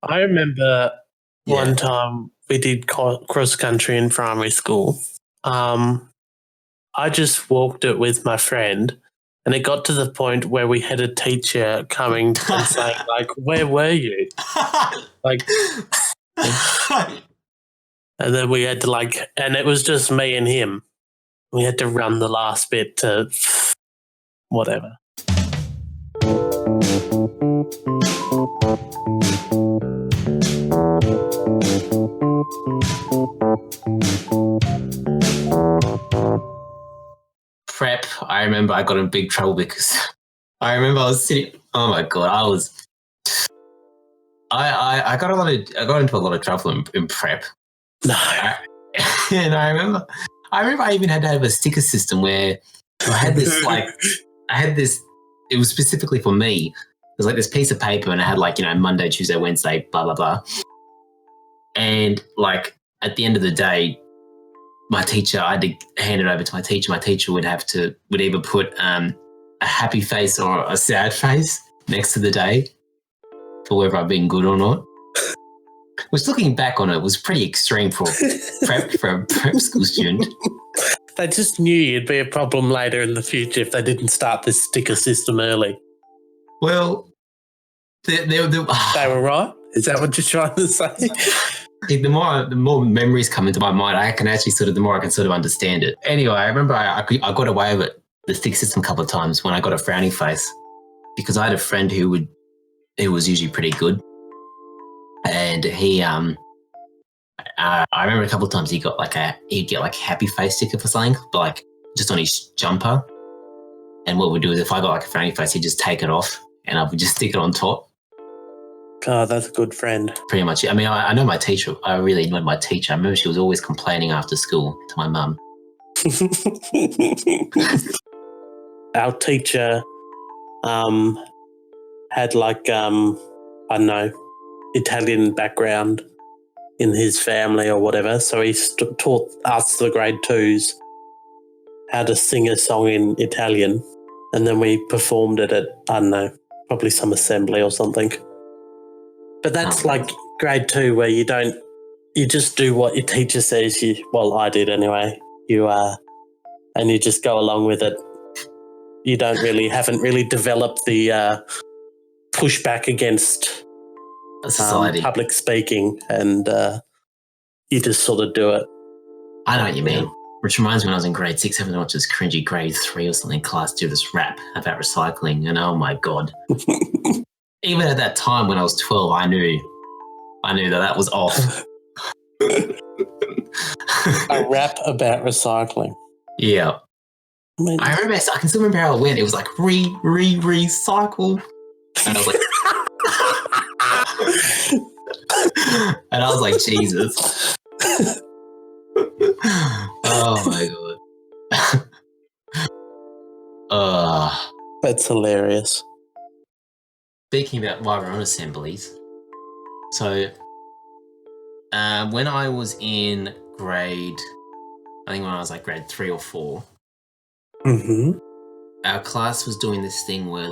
I remember Yeah. one time we did cross country in primary school. I just walked it with my friend, and it got to the point where we had a teacher coming and saying, like, "Where were you?" Like, and then we had to and it was just me and him. We had to run the last bit to whatever. Prep, I remember I got in big trouble because I remember I was sitting. Oh my god, I got into a lot of trouble in prep. No. And I remember I even had to have a sticker system where I had this it was specifically for me. It was like this piece of paper and it had Monday, Tuesday, Wednesday, blah, blah, blah. And at the end of the day, my teacher, I had to hand it over to my teacher. My teacher would either put a happy face or a sad face next to the day for whether I've been good or not. Which, looking back on it, was pretty extreme for a prep school student. They just knew you'd be a problem later in the future if they didn't start this sticker system early. Well, they were right? Is that what you're trying to say? The more memories come into my mind, the more I can sort of understand it. Anyway, I remember I got away with the sticker system a couple of times when I got a frowny face because I had a friend who was usually pretty good. And he, I remember a couple of times he'd get happy face sticker for something, but just on his jumper. And what we'd do is if I got a frowny face, he'd just take it off and I would just stick it on top. Oh, that's a good friend. Pretty much. I mean, I know my teacher. I really annoyed my teacher. I remember she was always complaining after school to my mum. Our teacher had I don't know, Italian background in his family or whatever. So he taught us, the grade 2s, how to sing a song in Italian. And then we performed it at, I don't know, probably some assembly or something. But that's grade 2 where you just do what your teacher says I did anyway. And you just go along with it. You haven't really developed the pushback against society, public speaking, and you just sort of do it. I know what you mean. Which reminds me, when I was in grade 6, having to watch this cringy grade 3 or something class do this rap about recycling, and oh my god. Even at that time when I was 12, I knew that was off. A rap about recycling. Yeah. I can still remember how it went. It was like recycle. And I was like and I was like, Jesus. Oh my god. That's hilarious. Speaking about why we're on assemblies, so when I was in grade 3 or 4, our class was doing this thing where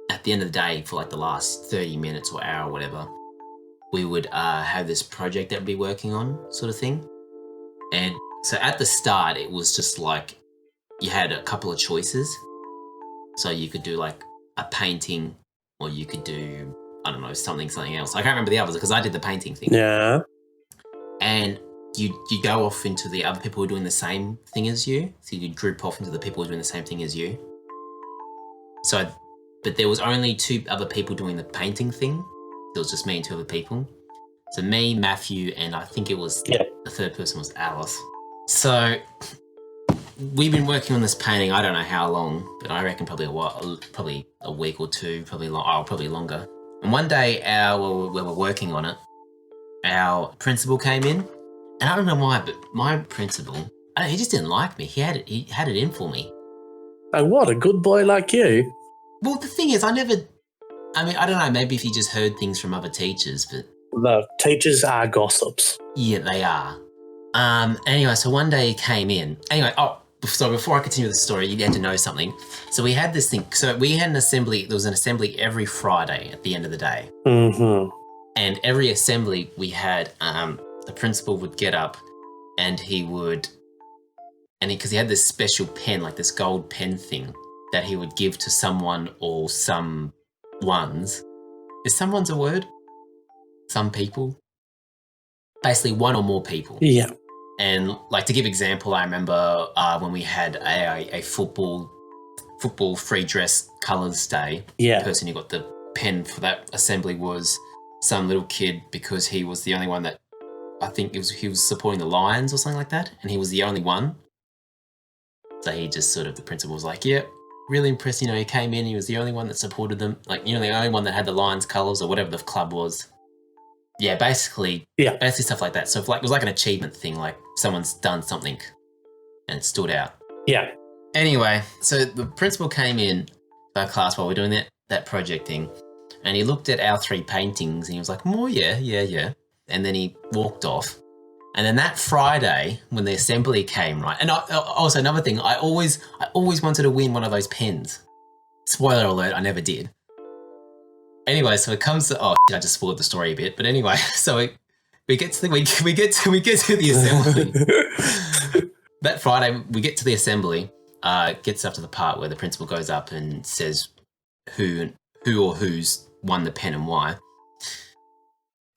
at the end of the day, for the last 30 minutes or hour or whatever, we would have this project that we'd be working on, sort of thing. And so at the start, it was just you had a couple of choices. So you could do a painting, or you could do, I don't know, something else. I can't remember the others because I did the painting thing. Yeah. And you go off into the other people who are doing the same thing as you. So you group off into the people who are doing the same thing as you. So, but there was only 2 other people doing the painting thing. There was just me and 2 other people. So me, Matthew, and I think it was the third person was Alice. So we've been working on this painting, I don't know how long, but I reckon probably a week or 2, probably longer. And one day, when we were working on it, our principal came in, and I don't know why, but my principal, he just didn't like me. He had it in for me. Oh, what a good boy like you. Well, the thing is, I don't know, maybe if he just heard things from other teachers, but the teachers are gossips. Yeah, they are. Anyway, so one day he came in. Anyway, so before I continue the story, you had to know something. So we had this thing. So we had an assembly. There was an assembly every Friday at the end of the day. Mm-hmm. And every assembly we had, the principal would get up and because he had this special pen, like this gold pen thing that he would give to someone or some ones. Is someone's a word? Some people? Basically one or more people. Yeah. And like to give example, I remember when we had a football free dress colours day. Yeah. The person who got the pen for that assembly was some little kid because he was the only one that I think he was supporting the Lions or something like that, and he was the only one. So he just sort of, the principal was like, yeah, really impressed, he came in, he was the only one that supported them, like, the only one that had the Lions colours or whatever the club was. Yeah, basically stuff like that. So it was like an achievement thing, like someone's done something and it stood out. Yeah. Anyway, so the principal came in to our class while we were doing that project thing, and he looked at our 3 paintings and he was like, oh, yeah. And then he walked off. And then that Friday, when the assembly came, right, and also another thing, I always wanted to win one of those pens. Spoiler alert, I never did. Anyway, so it comes to, I just spoiled the story a bit, but anyway, so we get to the assembly. That Friday, we get to the assembly. Gets up to the part where the principal goes up and says who or who's won the pen and why.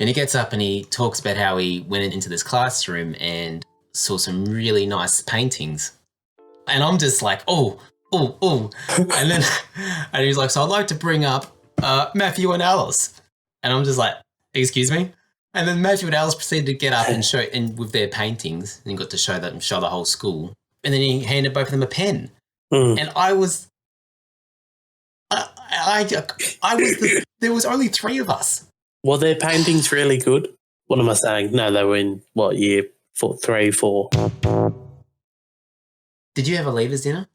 And he gets up and he talks about how he went into this classroom and saw some really nice paintings. And I'm just like, oh. And then he's like, so I'd like to bring up Matthew and Alice. And I'm just like, excuse me? And then Matthew and Alice proceeded to get up and show with their paintings, and he got to show the whole school. And then he handed both of them a pen. And I was there was only 3 of us. Were their paintings really good? What am I saying? No, they were in what year? 3, 4. Did you have a leavers dinner?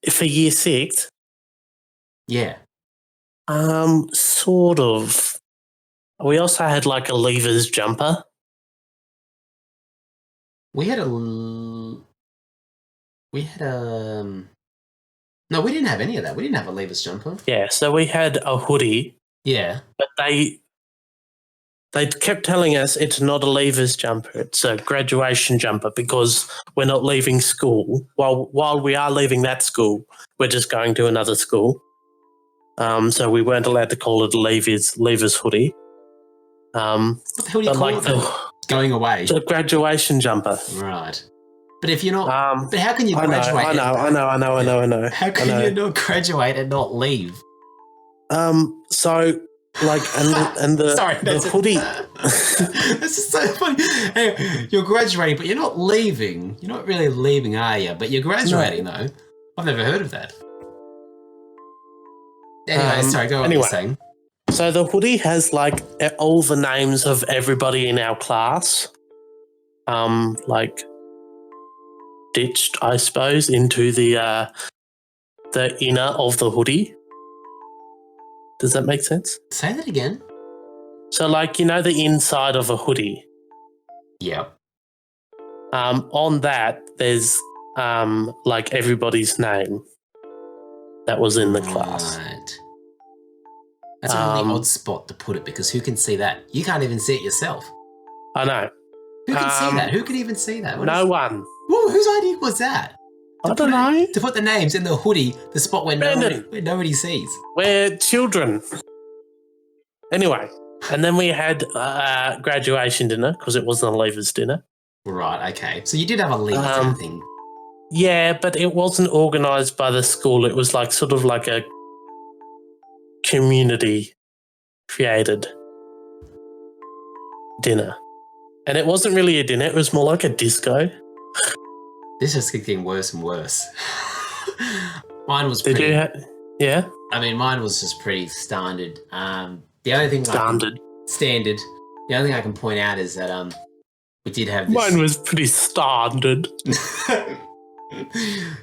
For year 6? Yeah. Sort of. We also had like a leavers jumper. No, we didn't have any of that. We didn't have a leavers jumper. Yeah, so we had a hoodie. Yeah. But they kept telling us it's not a leavers jumper, it's a graduation jumper because we're not leaving school. While we are leaving that school, we're just going to another school. So we weren't allowed to call it a leavers hoodie. What the hell do you call it? Going away. The graduation jumper. Right. But if you're not, but how can you graduate? I know. How can you not graduate and not leave? So like, and the Sorry, the hoodie. This is so funny. Hey, you're graduating, but you're not leaving. You're not really leaving, are you? But you're graduating, though. I've never heard of that. Anyway, sorry, go on. Anyway, what you're saying. So the hoodie has like all the names of everybody in our class, like ditched, I suppose, into the inner of the hoodie. Does that make sense? Say that again. So, like, the inside of a hoodie. Yeah. On that, there's like everybody's name that was in the class. Right. That's a really odd spot to put it because who can see that? You can't even see it yourself. I know. Who can see that? Who can even see that? No one. Well, whose idea was that? I don't know. To put the names in the hoodie, the spot where nobody sees. We're children. Anyway, and then we had graduation dinner because it wasn't a leavers dinner. Right, okay. So you did have a leavers dinner thing. Yeah, but it wasn't organised by the school. It was like sort of like a community created dinner. And it wasn't really a dinner. It was more like a disco. This is getting worse and worse. Mine was Did pretty... you yeah? I mean, mine was just pretty standard. The only thing... Standard. Standard. The only thing I can point out is that we did have this... Mine was pretty standard.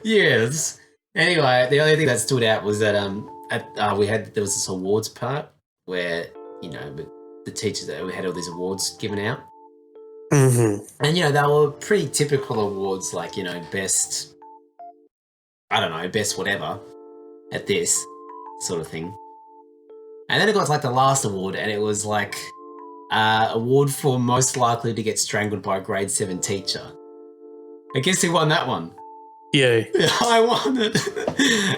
Yes. Anyway, the only thing that stood out was that there was this awards part where, the teachers, that we had all these awards given out. Mm-hmm. And, they were pretty typical awards, like, best, I don't know, best whatever at this. sort of thing. And then it got to like the last award, and it was like award for most likely to get strangled by a grade 7 teacher. I guess who won that one? You. I won it.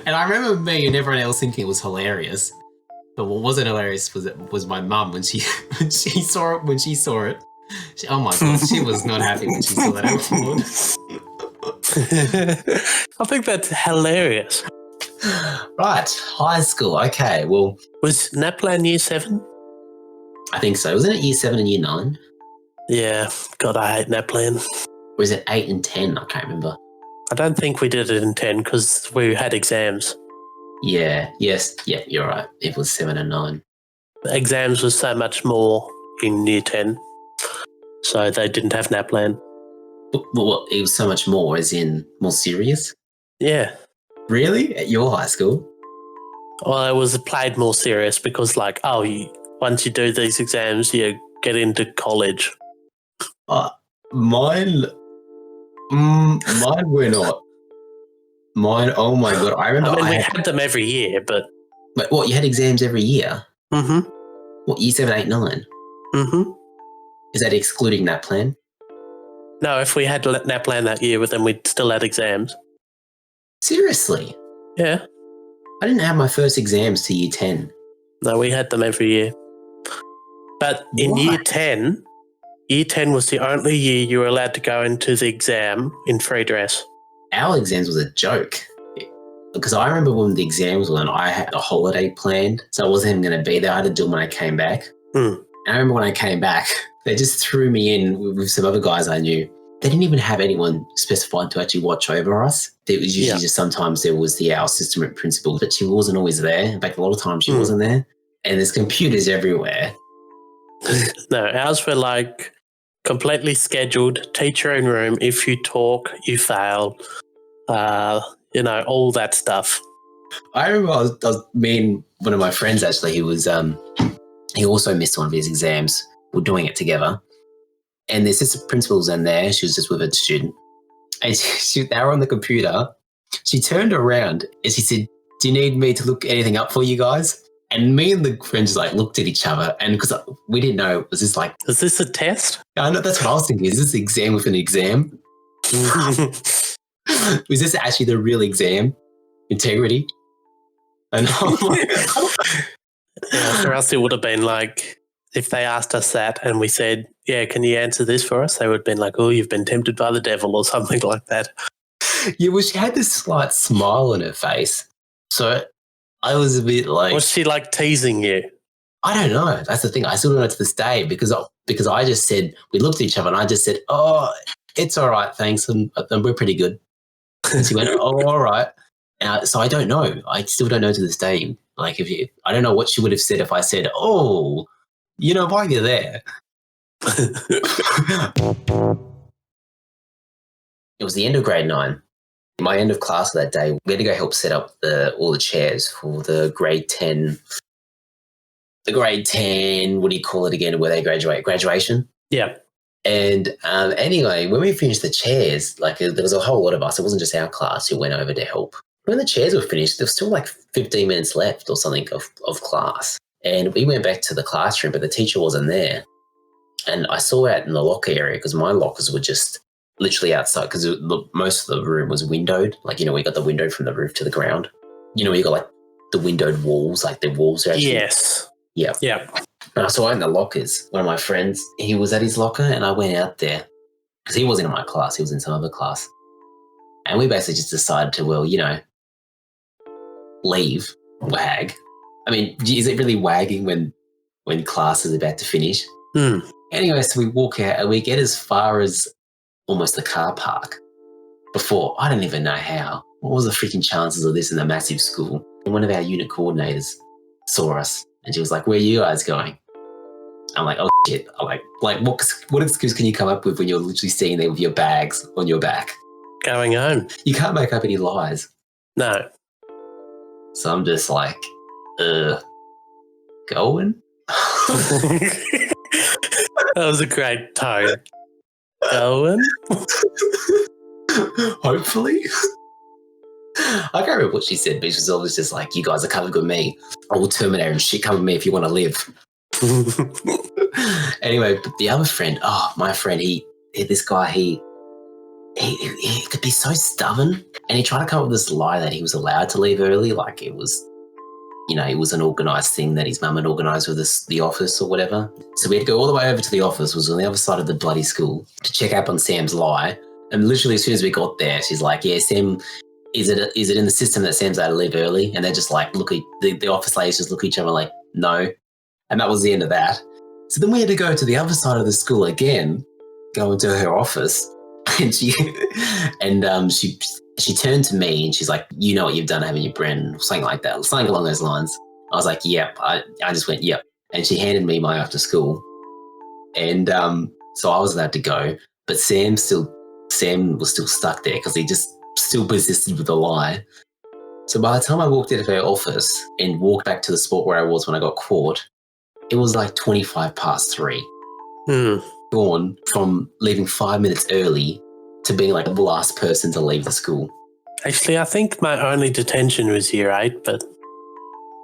And I remember me and everyone else thinking it was hilarious. But what wasn't hilarious was my mum when she saw it. Oh my god, she was not happy when she saw that award. I think that's hilarious. Right, high school. Okay, well, Was NAPLAN year 7? I think so. Wasn't it year 7 and year 9? Yeah. God, I hate NAPLAN. Or is it 8 and 10? I can't remember. I don't think we did it in 10 because we had exams. Yeah, yes, yeah, you're right. It was 7 and 9. The exams was so much more in year 10. So they didn't have NAPLAN. But what, it was so much more, as in more serious? Yeah. Really? At your high school? Well, it was played more serious because, like, once you do these exams, you get into college. Mine were not. Mine, oh my god, I remember. I mean, we had them every year, but. Like, what, you had exams every year? Mm-hmm. What, year 7, 8, 9? Mm-hmm. Is that excluding NAPLAN? No, if we had NAPLAN that year, then we'd still had exams. Seriously? Yeah. I didn't have my first exams to year 10. No, we had them every year. But in Why? year 10 was the only year you were allowed to go into the exam in free dress. Our exams was a joke. Because I remember when the exams were on, I had a holiday planned, so I wasn't even going to be there. I had to do them when I came back. And I remember when I came back, they just threw me in with some other guys I knew. They didn't even have anyone specified to actually watch over us. It was usually just sometimes there was our assistant principal, but she wasn't always there. In fact, a lot of times she wasn't there. And there's computers everywhere. No, ours were like completely scheduled, teacher in room. If you talk, you fail. All that stuff. I remember I was me and one of my friends actually, he also missed one of his exams. We're doing it together. And the assistant principal was in there. She was just with a student. And they were on the computer. She turned around and she said, "Do you need me to look anything up for you guys?" And me and the friends looked at each other, and because we didn't know, was this like... Is this a test? I know, that's what I was thinking. Is this an exam with an exam? Was this actually the real exam? Integrity? And for us, it would have been like, if they asked us that and we said, "Yeah, can you answer this for us?" They would have been like, "Oh, you've been tempted by the devil," or something like that. Yeah, well, she had this slight smile on her face. So I was a bit like... Was she like teasing you? I don't know. That's the thing. I still don't know to this day because I just said, we looked at each other and I just said, "Oh, it's all right, thanks. And we're pretty good." And she went, "Oh, all right." And so I don't know. I still don't know to this day. Like, I don't know what she would have said if I said, "Oh, while you're there." It was the end of grade 9. My end of class that day, we had to go help set up all the chairs for the grade 10. The grade 10, what do you call it again, where they graduate? Graduation? Yeah. And anyway, when we finished the chairs, there was a whole lot of us. It wasn't just our class who went over to help. When the chairs were finished, there was still 15 minutes left or something of class. And we went back to the classroom, but the teacher wasn't there. And I saw out in the locker area, because my lockers were just literally outside, because most of the room was windowed. We got the window from the roof to the ground. You got the windowed walls, the walls are actually... Yes. Yeah. Yeah. And I saw in the lockers, one of my friends, he was at his locker, and I went out there because he wasn't in my class. He was in some other class. And we basically just decided to, leave, wag. I mean, is it really wagging when class is about to finish? Anyway, so we walk out and we get as far as almost the car park before, I don't even know how. What was the freaking chances of this in a massive school? And one of our unit coordinators saw us and she was like, "Where are you guys going?" I'm like, "Oh shit." I'm like what excuse can you come up with when you're literally sitting there with your bags on your back? Going home. You can't make up any lies. No. So I'm just like, going? That was a great tone. Going? Hopefully. I can't remember what she said, but she was always just like, you guys are coming with me. I will terminate and shit, come with me if you want to live. Anyway, but the other friend, my friend, this guy, he could be so stubborn, and he tried to come up with this lie that he was allowed to leave early, like it was, it was an organised thing that his mum had organised with the office or whatever. So we had to go all the way over to the office, was on the other side of the bloody school, to check up on Sam's lie. And literally as soon as we got there, she's like, yeah, Sam, is it in the system that Sam's allowed to leave early? And they're just like, look at the office ladies just look at each other like, no. And that was the end of that. So then we had to go to the other side of the school again, go into her office, and she turned to me and she's like, you know what you've done, haven't you, Bren? Something like that, something along those lines. I was like, yep. I just went, yep. And she handed me my after school. And so I was allowed to go, but Sam was still stuck there because he just still persisted with the lie. So by the time I walked out of her office and walked back to the spot where I was when I got caught, it was like 3:25. Gone from leaving 5 minutes early to being like the last person to leave the school. Actually, I think my only detention was year 8, but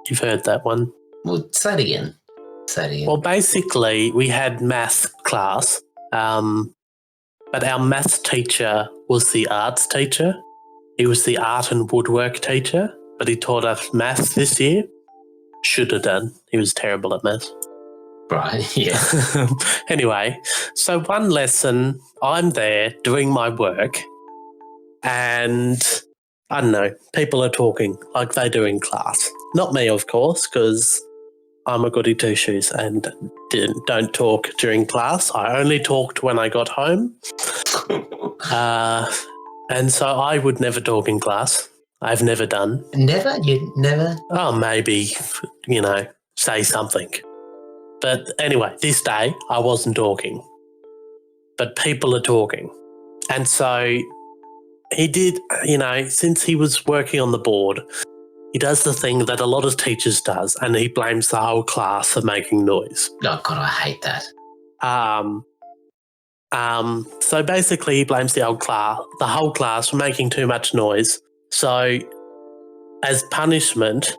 you've heard that one. Well, say it again. Well, basically, we had math class, but our maths teacher was the arts teacher. He was the art and woodwork teacher, but he taught us maths this year. Should have done. He was terrible at maths. Right, yeah. Anyway, so one lesson, I'm there doing my work, and I don't know, people are talking like they do in class. Not me, of course, because I'm a goody two-shoes and don't talk during class. I only talked when I got home. And so I would never talk in class. I've never done. Never? You never? Oh, maybe, say something. But anyway, this day I wasn't talking. But people are talking. And so he did, since he was working on the board, he does the thing that a lot of teachers does, and he blames the whole class for making noise. Oh, God, I hate that. So basically he blames the whole class for making too much noise. So as punishment,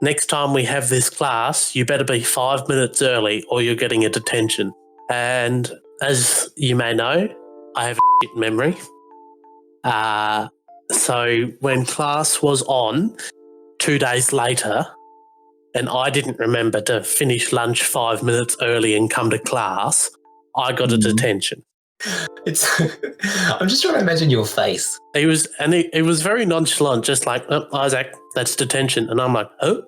next time we have this class, you better be 5 minutes early or you're getting a detention. And as you may know, I have a shit memory. So when class was on 2 days later, and I didn't remember to finish lunch 5 minutes early and come to class, I got a detention. I'm just trying to imagine your face. He was very nonchalant, just like, oh, Isaac, that's detention. And I'm like, oh.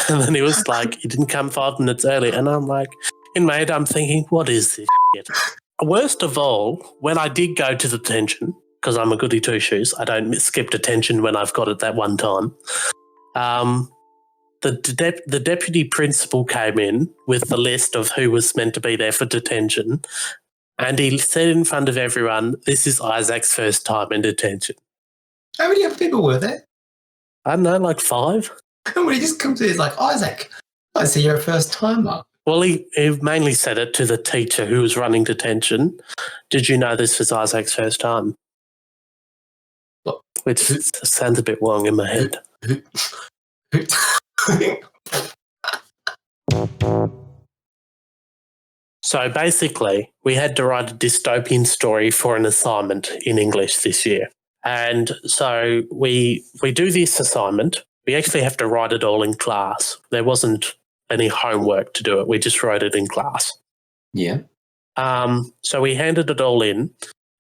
And then he was like, you didn't come 5 minutes early. And I'm like, in my head, I'm thinking, what is this shit? Worst of all, when I did go to detention, because I'm a goody two-shoes, I don't skip detention when I've got it that one time. The deputy principal came in with the list of who was meant to be there for detention, and he said in front of everyone, this is Isaac's first time in detention. How many other people were there? I don't know, like 5. And when he just comes in, he's like, Isaac, I see you're a first timer. Well, he mainly said it to the teacher who was running detention. Did you know this was Isaac's first time? What? Which sounds a bit wrong in my head. So basically, we had to write a dystopian story for an assignment in English this year. And so we do this assignment. We actually have to write it all in class. There wasn't any homework to do it. We just wrote it in class. Yeah. So we handed it all in,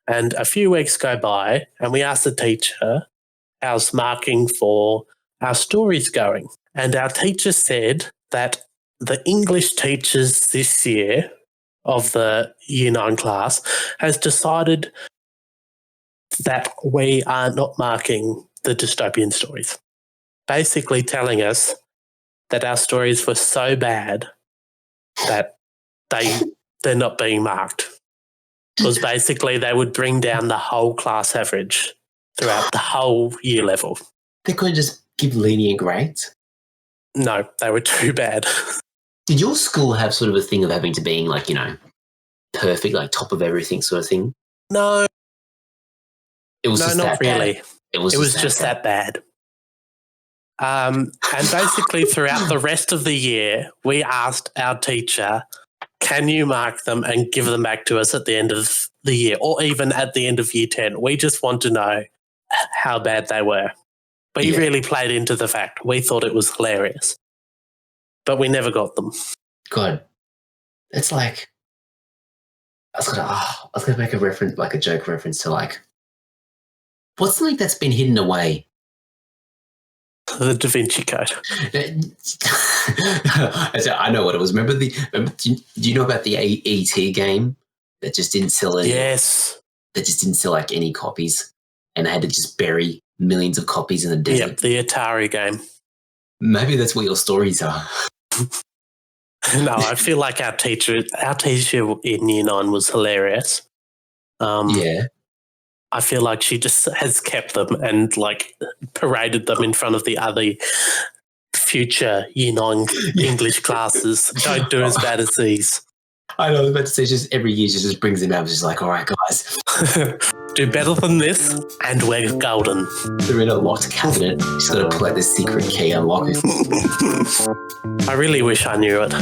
and a few weeks go by, and we asked the teacher, how's marking for our stories going? And our teacher said that the English teachers this year of the Year 9 class has decided that we are not marking the dystopian stories, basically telling us that our stories were so bad that they're not being marked. Because basically they would bring down the whole class average throughout the whole year level. They couldn't just give lenient grades? No, they were too bad. Did your school have sort of a thing of having to being like, perfect, like top of everything sort of thing? No. It was no, just not that really. bad. It was just that bad. And basically throughout the rest of the year, we asked our teacher, can you mark them and give them back to us at the end of the year or even at the end of year 10? We just want to know how bad they were. We really played into the fact. We thought it was hilarious. But we never got them. God, it's like I was gonna make a reference, like a joke reference to like what's something that's been hidden away? The Da Vinci Code. I know what it was. Do you know about the ET game that just didn't sell any? Yes. That just didn't sell like any copies, and they had to just bury millions of copies in the desert. Yep, the Atari game. Maybe that's what your stories are. No, I feel like our teacher in Year 9 was hilarious. Yeah. I feel like she just has kept them and like paraded them in front of the other future Year 9 English classes. Don't do as bad as these. I know, I was about to say, just every year she just brings them out. She's like, all right, guys. Do better than this and we're golden. They're in a locked cabinet. She's got to pull out the secret key, unlock it. I really wish I knew it.